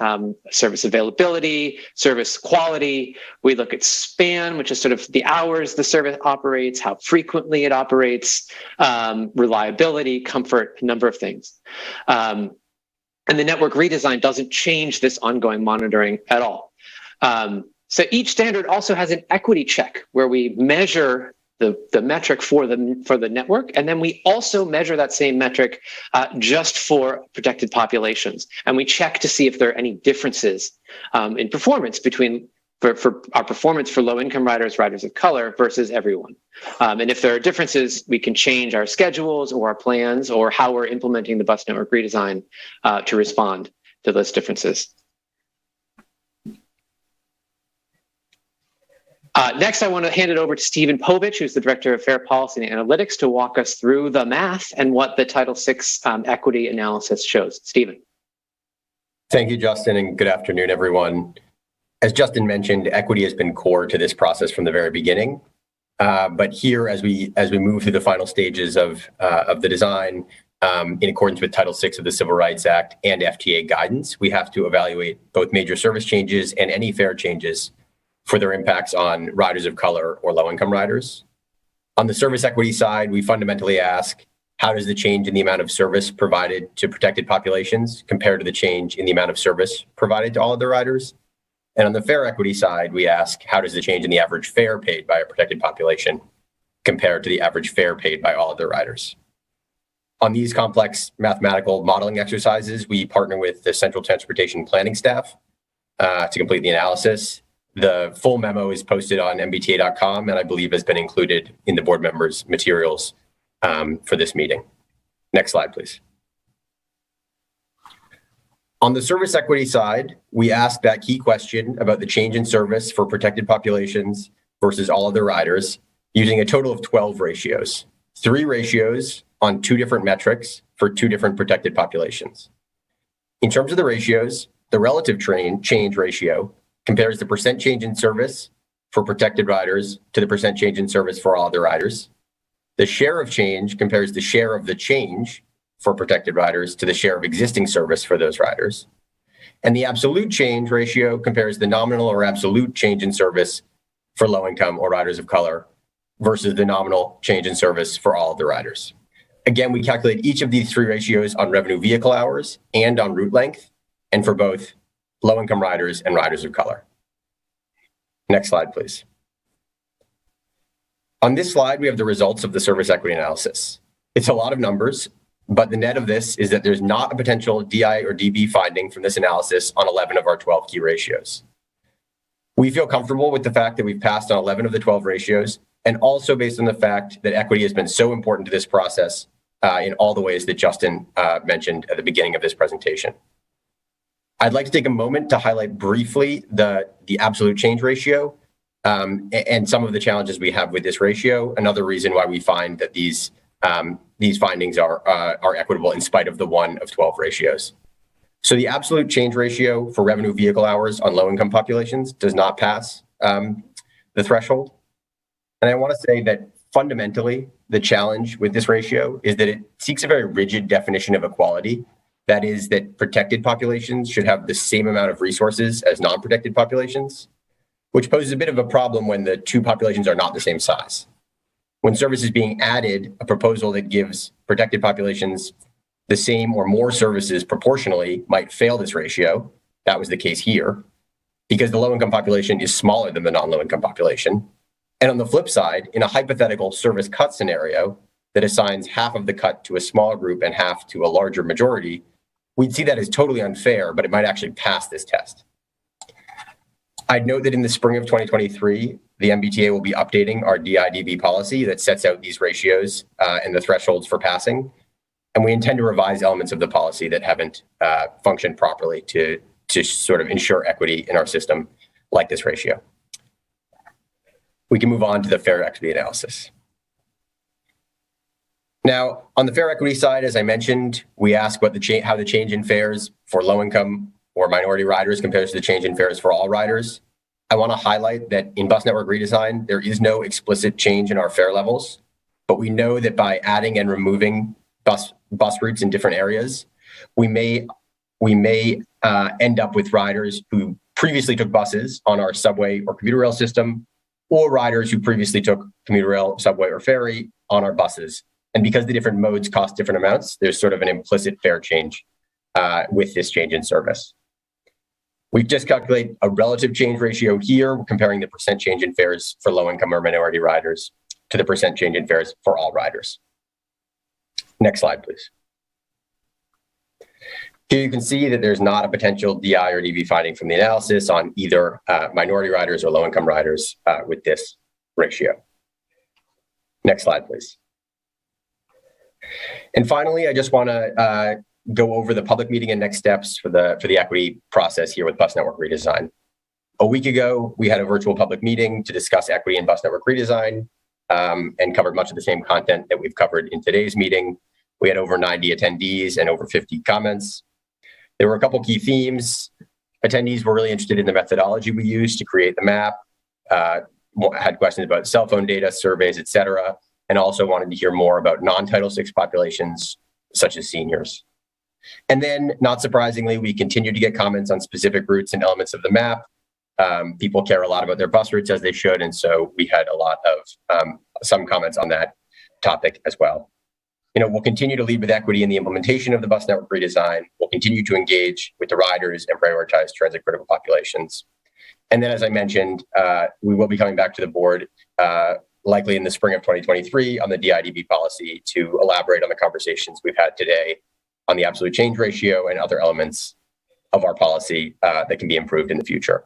service availability, service quality. We look at span, which is sort of the hours the service operates, how frequently it operates, reliability, comfort, a number of things. And the network redesign doesn't change this ongoing monitoring at all. So each standard also has an equity check where we measure the metric for the network, and then we also measure that same metric just for protected populations. And we check to see if there are any differences in performance for our performance for low-income riders, riders of color versus everyone. And if there are differences, we can change our schedules or our plans or how we're implementing the bus network redesign to respond to those differences. Next, I want to hand it over to Stephen Povich, who's the Director of Fair Policy and Analytics, to walk us through the math and what the Title VI equity analysis shows. Stephen. Thank you, Justin, and good afternoon, everyone. As Justin mentioned, equity has been core to this process from the very beginning. But here, as we move through the final stages of the design, in accordance with Title VI of the Civil Rights Act and FTA guidance, we have to evaluate both major service changes and any fare changes for their impacts on riders of color or low-income riders. On the service equity side, we fundamentally ask, how does the change in the amount of service provided to protected populations compare to the change in the amount of service provided to all other riders? And on the fare equity side, we ask, how does the change in the average fare paid by a protected population compare to the average fare paid by all other riders? On these complex mathematical modeling exercises, we partner with the Central Transportation Planning staff to complete the analysis. The full memo is posted on mbta.com and I believe has been included in the board members' materials for this meeting. Next slide, please. On the service equity side, we asked that key question about the change in service for protected populations versus all other riders using a total of 12 ratios, 3 ratios on 2 different metrics for 2 different protected populations. In terms of the ratios, the relative change ratio compares the percent change in service for protected riders to the percent change in service for all other riders. The share of change compares the share of the change for protected riders to the share of existing service for those riders. And the absolute change ratio compares the nominal or absolute change in service for low income or riders of color versus the nominal change in service for all of the riders. Again, we calculate each of these 3 ratios on revenue vehicle hours and on route length, and for both low income riders and riders of color. Next slide, please. On this slide, we have the results of the service equity analysis. It's a lot of numbers, but the net of this is that there's not a potential DI or DB finding from this analysis on 11 of our 12 key ratios. We feel comfortable with the fact that we've passed on 11 of the 12 ratios, and also based on the fact that equity has been so important to this process in all the ways that Justin mentioned at the beginning of this presentation. I'd like to take a moment to highlight briefly the absolute change ratio and some of the challenges we have with this ratio. Another reason why we find that these findings are equitable in spite of the 1 of 12 ratios. So the absolute change ratio for revenue vehicle hours on low-income populations does not pass the threshold. And I want to say that fundamentally, the challenge with this ratio is that it seeks a very rigid definition of equality. That is, that protected populations should have the same amount of resources as non-protected populations, which poses a bit of a problem when the two populations are not the same size. When service is being added, a proposal that gives protected populations the same or more services proportionally might fail this ratio. That was the case here, because the low-income population is smaller than the non-low-income population. And on the flip side, in a hypothetical service cut scenario that assigns half of the cut to a small group and half to a larger majority, we'd see that as totally unfair, but it might actually pass this test. I'd note that in the spring of 2023, the MBTA will be updating our DI/DB policy that sets out these ratios and the thresholds for passing. And we intend to revise elements of the policy that haven't functioned properly to sort of ensure equity in our system like this ratio. We can move on to the fair equity analysis. Now, on the fair equity side, as I mentioned, we ask what how the change in fares for low-income or minority riders compares to the change in fares for all riders. I want to highlight that in bus network redesign, there is no explicit change in our fare levels, but we know that by adding and removing bus routes in different areas, we may end up with riders who previously took buses on our subway or commuter rail system, or riders who previously took commuter rail, subway, or ferry on our buses. And because the different modes cost different amounts, there's sort of an implicit fare change with this change in service. We just calculate a relative change ratio here, comparing the percent change in fares for low-income or minority riders to the percent change in fares for all riders. Next slide, please. Here you can see that there's not a potential DI or DB finding from the analysis on either minority riders or low-income riders with this ratio. Next slide, please. And finally, I just want to go over the public meeting and next steps for the equity process here with bus network redesign. A week ago, we had a virtual public meeting to discuss equity in bus network redesign and covered much of the same content that we've covered in today's meeting. We had over 90 attendees and over 50 comments. There were a couple key themes. Attendees were really interested in the methodology we used to create the map, had questions about cell phone data, surveys, et cetera, and also wanted to hear more about non-Title VI populations, such as seniors. And then, not surprisingly, we continued to get comments on specific routes and elements of the map. People care a lot about their bus routes, as they should, and so we had a lot of some comments on that topic as well. We'll continue to lead with equity in the implementation of the bus network redesign. We'll continue to engage with the riders and prioritize transit critical populations. And then, as I mentioned, we will be coming back to the board likely in the spring of 2023 on the DI/DB policy to elaborate on the conversations we've had today on the absolute change ratio and other elements of our policy that can be improved in the future.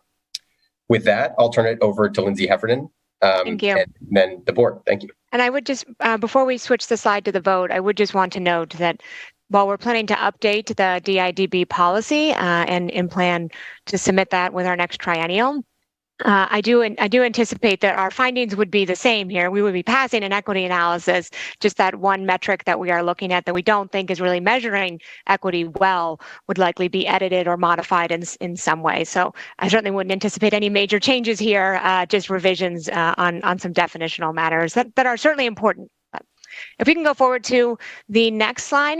With that, I'll turn it over to Lindsay Heffernan. Thank you. And then the board. Thank you. And I would just, before we switch the slide to the vote, I would just want to note that while we're planning to update the DI/DB policy and plan to submit that with our next triennial, I do anticipate that our findings would be the same here. We would be passing an equity analysis, just that one metric that we are looking at that we don't think is really measuring equity well would likely be edited or modified in some way. So I certainly wouldn't anticipate any major changes here, just revisions on some definitional matters that are certainly important. But if we can go forward to the next slide.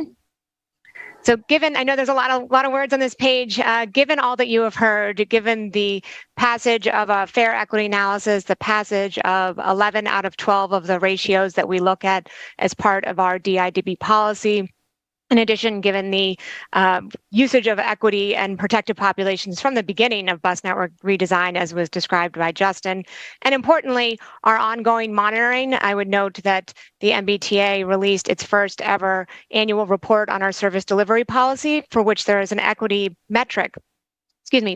So given, I know there's a lot of words on this page, given all that you have heard, given the passage of a fair equity analysis, the passage of 11 out of 12 of the ratios that we look at as part of our DI/DB policy, In addition, given the usage of equity and protected populations from the beginning of bus network redesign, as was described by Justin, and importantly, our ongoing monitoring, I would note that the MBTA released its first ever annual report on our service delivery policy, for which there is an equity metric.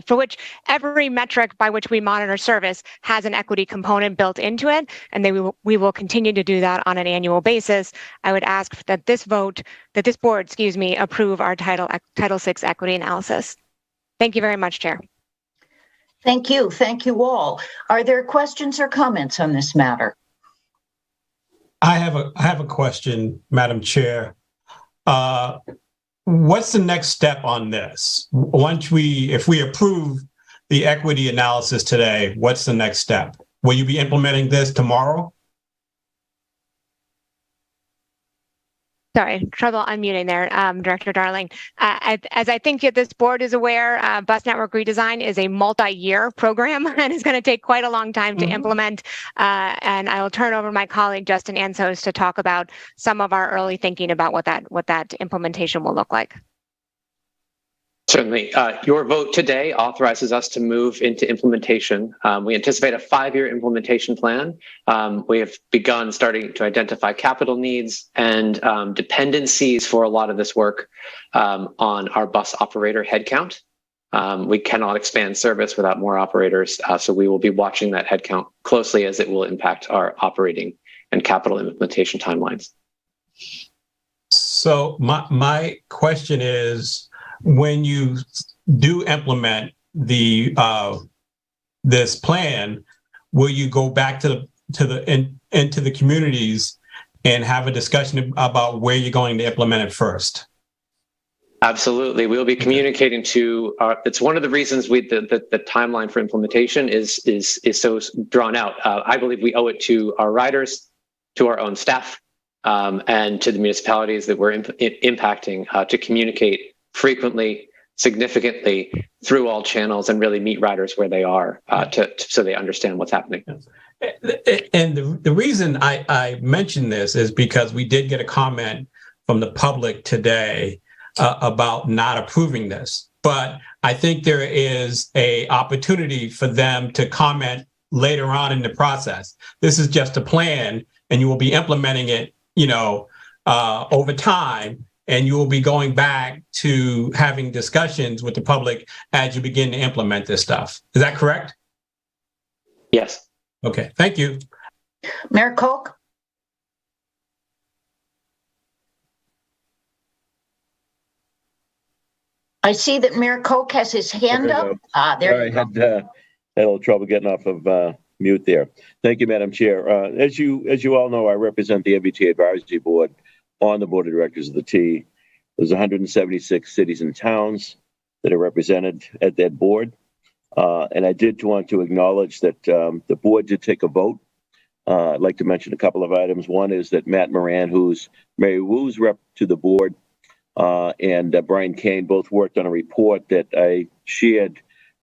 For which every metric by which we monitor service has an equity component built into it, and we will continue to do that on an annual basis. I would ask that this board, approve our Title VI equity analysis. Thank you very much, Chair. Thank you. Thank you all. Are there questions or comments on this matter? I have a question, Madam Chair. What's the next step on this? If we approve the equity analysis today, what's the next step? Will you be implementing this tomorrow? Sorry, trouble unmuting there, Director Darling. As I think this board is aware, bus network redesign is a multi-year program and is going to take quite a long time to implement. And I will turn over to my colleague, Justin Ansos, to talk about some of our early thinking about what that implementation will look like. Certainly. Your vote today authorizes us to move into implementation. We anticipate a 5-year implementation plan. We have begun starting to identify capital needs and dependencies for a lot of this work on our bus operator headcount. We cannot expand service without more operators, so we will be watching that headcount closely as it will impact our operating and capital implementation timelines. So my question is, when you do implement the this plan, will you go back into the communities and have a discussion about where you're going to implement it first? Absolutely, we'll be communicating to. It's one of the reasons the timeline for implementation is so drawn out. I believe we owe it to our riders, to our own staff, and to the municipalities that we're impacting to communicate frequently, significantly through all channels and really meet riders where they are so they understand what's happening. And the reason I mention this is because we did get a comment from the public today about not approving this. But I think there is an opportunity for them to comment later on in the process. This is just a plan, and you will be implementing it, over time. And you will be going back to having discussions with the public as you begin to implement this stuff. Is that correct? Yes. Okay, thank you. Mayor Koch? I see that Mayor Koch has his hand up. There you go. I had a little trouble getting off of mute there. Thank you, Madam Chair. As you all know, I represent the MBTA Advisory Board on the Board of Directors of the T. There's 176 cities and towns that are represented at that board. And I did want to acknowledge that the board did take a vote. I'd like to mention a couple of items. One is that Matt Moran, who's Mary Wu's rep to the board, and Brian Kane both worked on a report that I shared